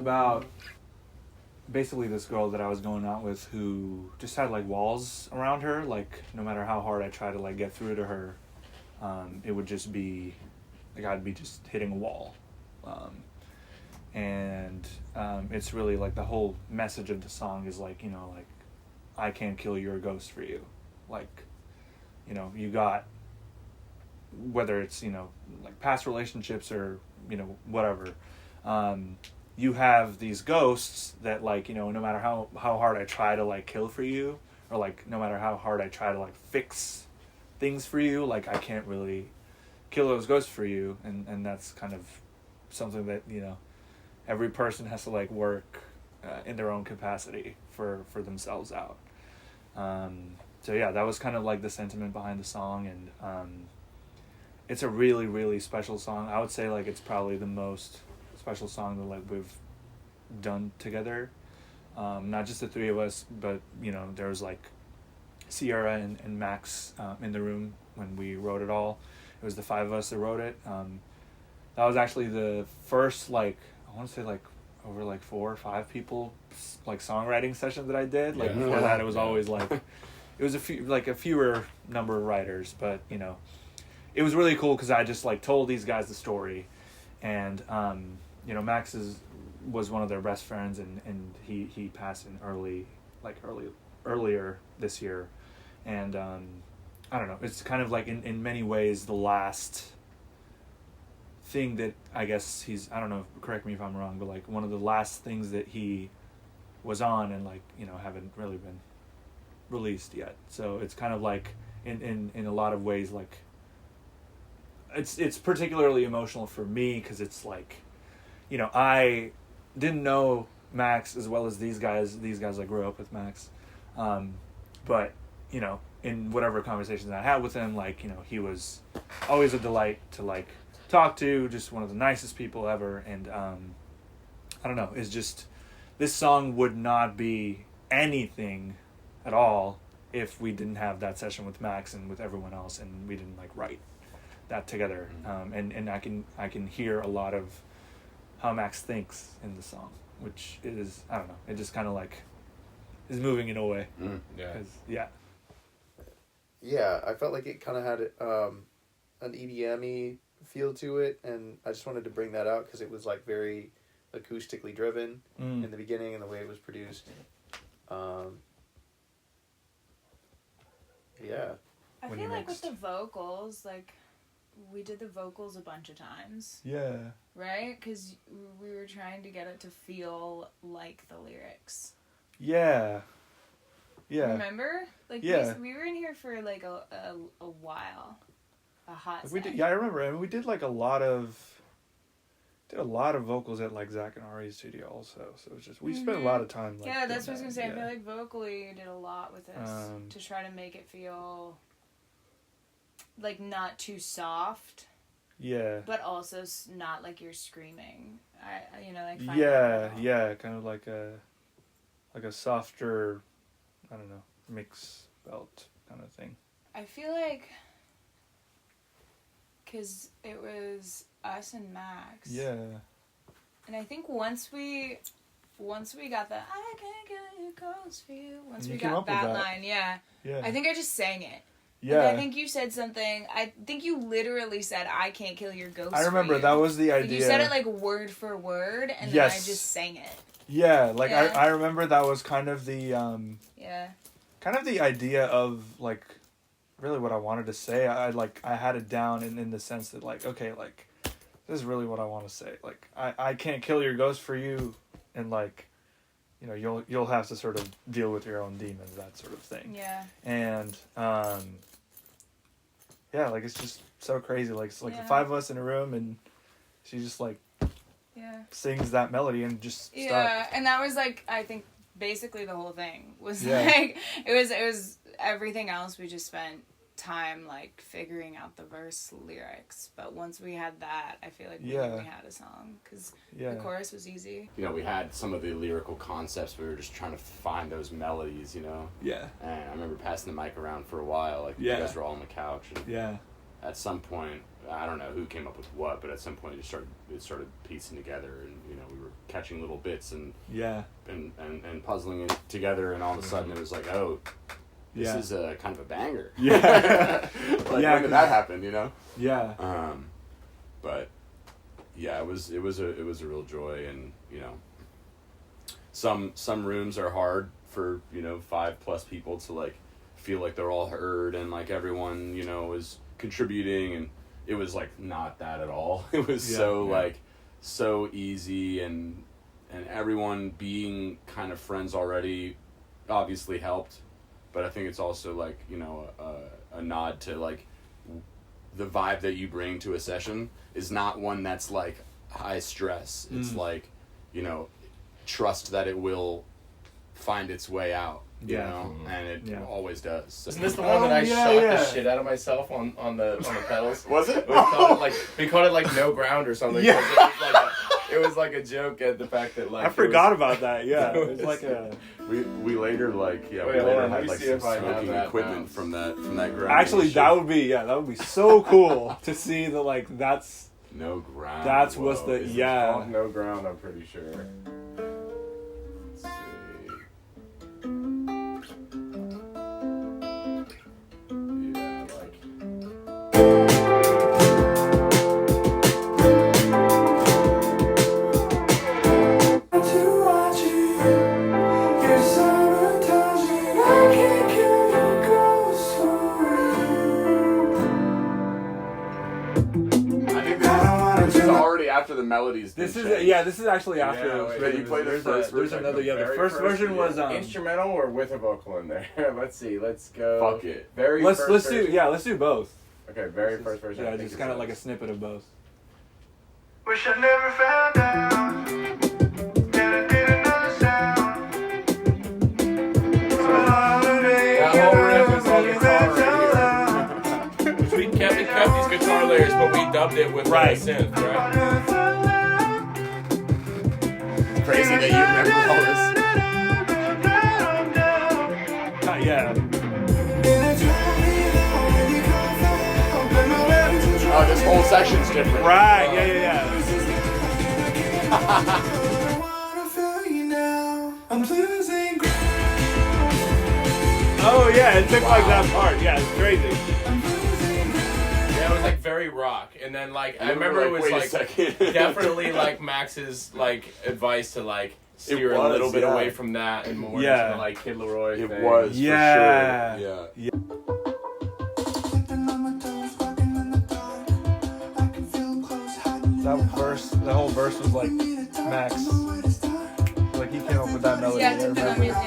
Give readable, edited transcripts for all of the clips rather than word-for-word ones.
about basically this girl that I was going out with who just had like walls around her. Like no matter how hard I tried to like get through to her, it would just be like I'd be just hitting a wall. And it's really like the whole message of the song is like, you know, like I can't kill your ghost for you. Like, you know, you got, whether it's, you know, like past relationships or, you know, whatever, you have these ghosts that like, you know, no matter how hard I try to like kill for you, or like no matter how hard I try to like fix things for you, like I can't really kill those ghosts for you. And that's kind of something that, you know, every person has to like work in their own capacity for themselves out. So yeah, that was kind of like the sentiment behind the song, and it's a really, really special song. I would say like it's probably the most special song that like we've done together. Not just the three of us, but you know, there was like Sierra and Max in the room when we wrote it all. It was the five of us that wrote it. That was actually the first like, I want to say like over like 4 or 5 people like songwriting session that I did. Like before that it was always like, it was a fewer number of writers, but you know, it was really cool because I just like told these guys the story, and you know, Max was one of their best friends, and he passed in earlier this year, and I don't know, it's kind of like in many ways the last thing that I guess he's, I don't know, correct me if I'm wrong, but like one of the last things that he was on and like, you know, haven't really been released yet. So it's kind of like in a lot of ways like it's particularly emotional for me because it's like, you know, I didn't know Max as well as these guys I grew up with Max, but you know, in whatever conversations I had with him, like, you know, he was always a delight to like talk to, just one of the nicest people ever. And I don't know, it's just, this song would not be anything at all if we didn't have that session with Max and with everyone else, and we didn't like write that together. And I can hear a lot of how Max thinks in the song, which is, I don't know, it just kind of like is moving in a way. Yeah, I felt like it kind of had an EDM-y feel to it, and I just wanted to bring that out because it was like very acoustically driven in the beginning and the way it was produced. Yeah. I feel like with the vocals, like, we did the vocals a bunch of times. Yeah. Right? Because we were trying to get it to feel like the lyrics. Yeah. Yeah. Remember? Like, yeah. We were in here for like a while. A hot we did, yeah, I remember. I mean, we did like a lot of vocals at like Zach and Ari's studio also. So it was just, we spent a lot of time like, yeah, that's what I was gonna say. Yeah. I feel like vocally you did a lot with this to try to make it feel like not too soft. Yeah. But also not like you're screaming. You know, like yeah, kind of like a softer, I don't know, mix belt kind of thing. I feel like, because it was us and Max. Yeah. And I think once we got the I can't kill your ghost for you. Once we got that line, yeah. I think I just sang it. Yeah. And I think you said something. I think you literally said, "I can't kill your ghost." I remember for you. that was the idea. Like, you said it like word for word, and then I just sang it. Yeah, like I remember that was kind of the kind of the idea of like really what I wanted to say. I had it down in the sense that like, okay, like this is really what I want to say. Like I can't kill your ghost for you, and like, you know, you'll have to sort of deal with your own demons, that sort of thing. Yeah. And yeah, like it's just so crazy. Like it's like the 5 of us in a room, and she just like sings that melody and just stopped. Yeah, and that was like, I think basically the whole thing was like it was everything else. We just spent time like figuring out the verse lyrics, but once we had that, I feel like we had a song, because the chorus was easy. You know, we had some of the lyrical concepts, we were just trying to find those melodies, you know. And I remember passing the mic around for a while, like you guys were all on the couch, and at some point I don't know who came up with what, but at some point it started piecing together, and you know, we were catching little bits and puzzling it together, and all of a sudden it was like, oh, this is a kind of a banger. Yeah. Like, when did that happen, you know? Yeah. But yeah, it was a real joy, and you know, some rooms are hard for, you know, 5+ people to like feel like they're all heard and like everyone, you know, is contributing, and it was like not that at all. It was like so easy, and everyone being kind of friends already obviously helped, but I think it's also like, you know, a nod to like the vibe that you bring to a session is not one that's like high stress. It's like, you know, trust that it will find its way out, you know, and it always does. So. Isn't this the one that I shot the shit out of myself on the pedals? Was it? We called it like No Ground or something. Yeah. It was like a joke at the fact that like I forgot about that. Yeah, it was like a. We later like Wait, we later on, had like some smoking equipment now. from that ground. Actually, that would be so cool to see the like that's. No Ground. That's what's the It's called No Ground, I'm pretty sure. Let's see. Yeah, like. This is already after the melodies. This is actually after. Wait, you play the first version. There's another. Yeah, the first version was instrumental or with a vocal in there. Let's see. Let's go. Fuck it. Let's do both. Okay, first version. Yeah, just kind of like a snippet of both. Wish I never found out that I did another sound. That whole riff is all guitar right here. We kept these guitar layers, but we dubbed it with a synth, right? Crazy that you remember all this. Yeah. Oh, this whole section's different. Right. Yeah. Oh yeah, it took like that part. Yeah, it's crazy. Yeah, it was like very rock, and then like I remember it was like definitely like Max's like advice to like steer a little bit away from that and more into the, like Kid Leroy thing. It was for sure. Yeah. That verse, the whole verse was like Max. Like he came up with that melody. Yeah, to the music.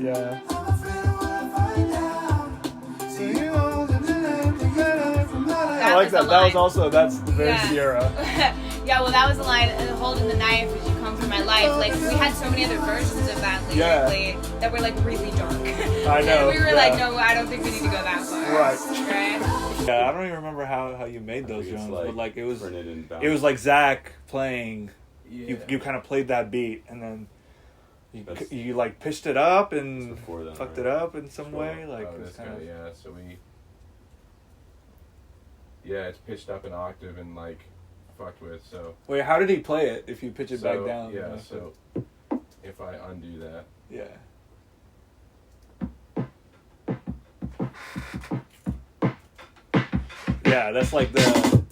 Yeah. I like that. That was also, that's very Sierra. Yeah, well, that was the line, holding the knife as you come through my life. Like, we had so many other versions of that lyrically that were, like, really dark. I know. And we were like, no, I don't think we need to go that far. Right. Right? Yeah, I don't even remember how you made those drums, like, but, like, it was it like Zach playing, Yeah. you kind of played that beat, and then you like, pitched it up and fucked it up in some way. Like, it was kind of... Yeah, so it's pitched up an octave and, like, fucked with, so... Wait, how did he play it if you pitch it back down? Yeah, so if I undo that... Yeah. Yeah, that's like the...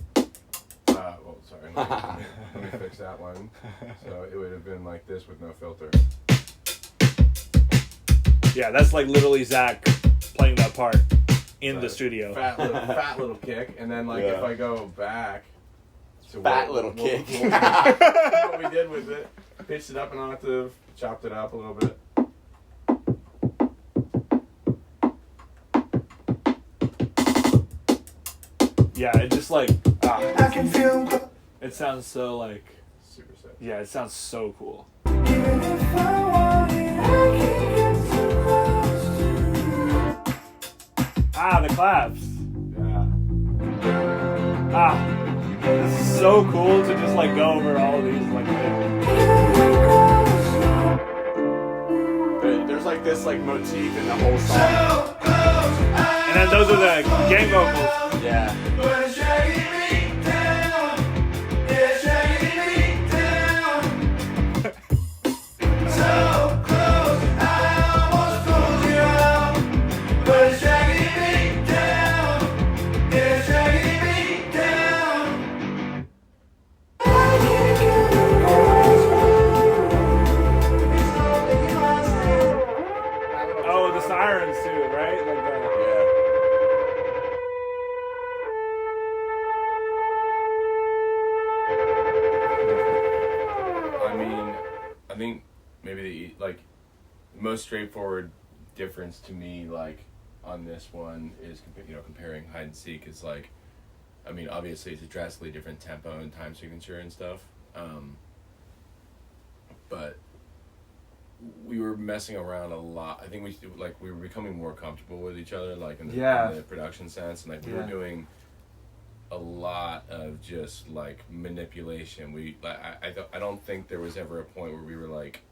well, sorry. Let me fix that one. So it would have been like this with no filter. Yeah, that's like literally Zach playing that part in the studio. Fat little kick, and then like if I go back... So kick. What we did with it, pitched it up an octave, chopped it up a little bit. Yeah, it just like... I can feel it sounds so like... Super sick. Yeah, it sounds so cool. even if I want it, I can't get too close to you. the claps. Yeah. This is so cool to just like go over all these like. There's like this like motif in the whole song. And then those are the gang vocals. Yeah. Oh, the sirens too, right? Like the, I mean, I think maybe the like most straightforward difference to me, like on this one, is comparing hide and seek is like, I mean, obviously it's a drastically different tempo and time signature and stuff, but we were messing around a lot. I think we were becoming more comfortable with each other, like in the production sense, and like we were doing a lot of just like manipulation. I don't think there was ever a point where we were like,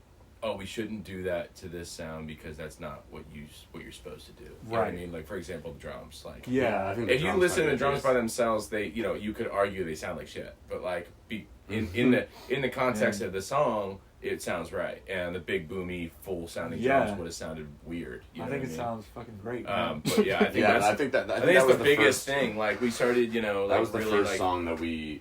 oh, we shouldn't do that to this sound because that's not what you're supposed to do. You know what I mean? Like, for example, the drums. Like, I think if you listen to the drums by themselves, they you could argue they sound like shit. But like in the context of the song, it sounds right. And the big boomy full sounding drums would have sounded weird. I think it sounds fucking great. But yeah, I think I think that's that was the biggest thing. Like we started, that was the really, first song that we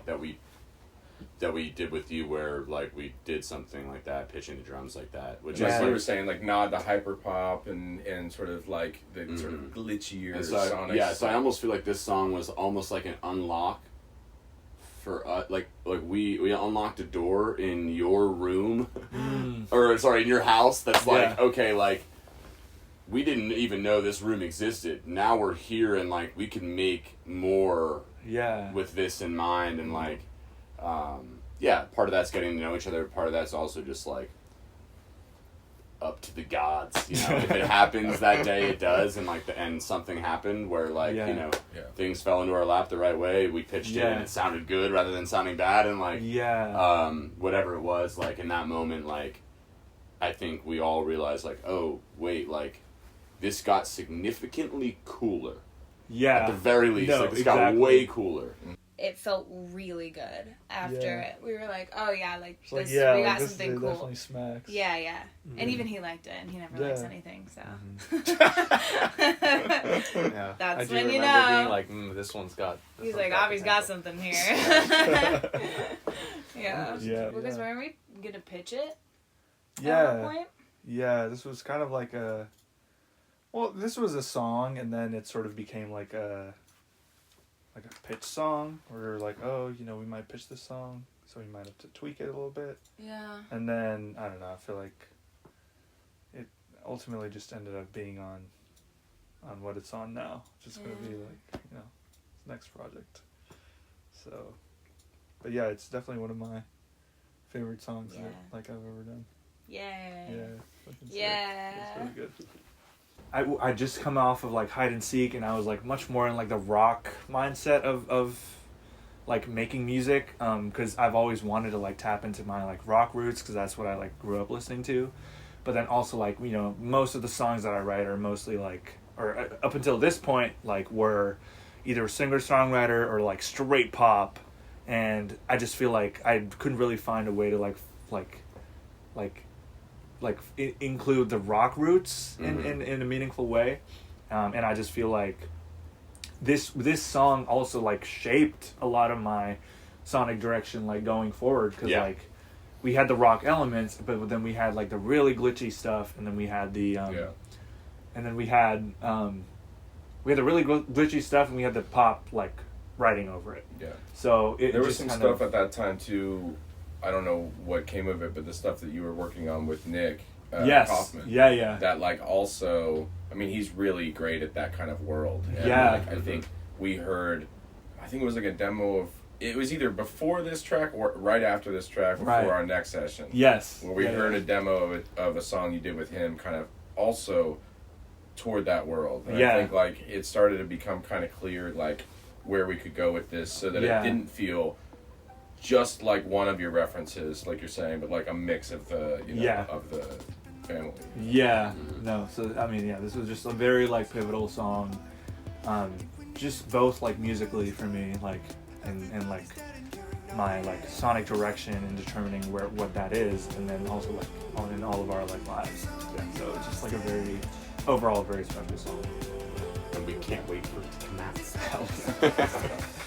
did with you, where like we did something like that, pitching the drums like that, which like we were saying, like nod to hyper pop and sort of like the sort of glitchier sonic. So I almost feel like this song was almost like an unlock for us. Like we unlocked a door in your room, or sorry, in your house. That's like okay, like we didn't even know this room existed. Now we're here and like we can make more with this in mind, and like part of that's getting to know each other, part of that's also just like up to the gods, you know. If it happens that day, it does, and like and something happened where like things fell into our lap the right way, we pitched it and it sounded good rather than sounding bad, and like whatever it was, like in that moment, like I think we all realized like, oh wait, like this got significantly cooler. At the very least, this got way cooler. It felt really good after it. We were like, oh yeah, like it's this, like, we got this something cool. Definitely smacks. Yeah. Mm-hmm. And even he liked it, and he never likes anything, so. Mm-hmm. That's I do when you remember know. being like, this one's got. He's like, Avi's got something here. Because weren't we gonna pitch it? At one point? Yeah, this was kind of like a. Well, this was a song, and then it sort of became like a pitch song, where we were like, oh, you know, we might pitch this song, so we might have to tweak it a little bit. Yeah. And then, I don't know, I feel like it ultimately just ended up being on what it's on now. It's just going to be like, you know, next project. So, but yeah, it's definitely one of my favorite songs that like I've ever done. Yeah. Yeah. It's really good. I just come off of like hide and seek, and I was like much more in like the rock mindset of like making music, because I've always wanted to like tap into my like rock roots, because that's what I like grew up listening to. But then also like, you know, most of the songs that I write are mostly like, or up until this point, like were either singer-songwriter or like straight pop, and I just feel like I couldn't really find a way to include the rock roots in a meaningful way, and I just feel like this song also like shaped a lot of my sonic direction like going forward, because like we had the rock elements, but then we had like the really glitchy stuff, and then we had the and then we had the really glitchy stuff, and we had the pop like writing over it. So there was some stuff at that time too. I don't know what came of it, but the stuff that you were working on with Nick Kauffman. Yeah. That like also, I mean, he's really great at that kind of world. And like, I think we heard, I think it was like a demo of, it was either before this track or right after this track before our next session. Yes. Where we heard a demo of a song you did with him, kind of also toward that world. And Yeah. I think like it started to become kind of clear like where we could go with this, so that it didn't feel just like one of your references, like you're saying, but like a mix of the of the family. Yeah. No. So I mean, this was just a very like pivotal song, just both like musically for me, like and like my like sonic direction in determining what that is, and then also like in all of our like lives. Yeah. So it's just like a very overall very special song. And we can't wait for it to come out. Hell yeah.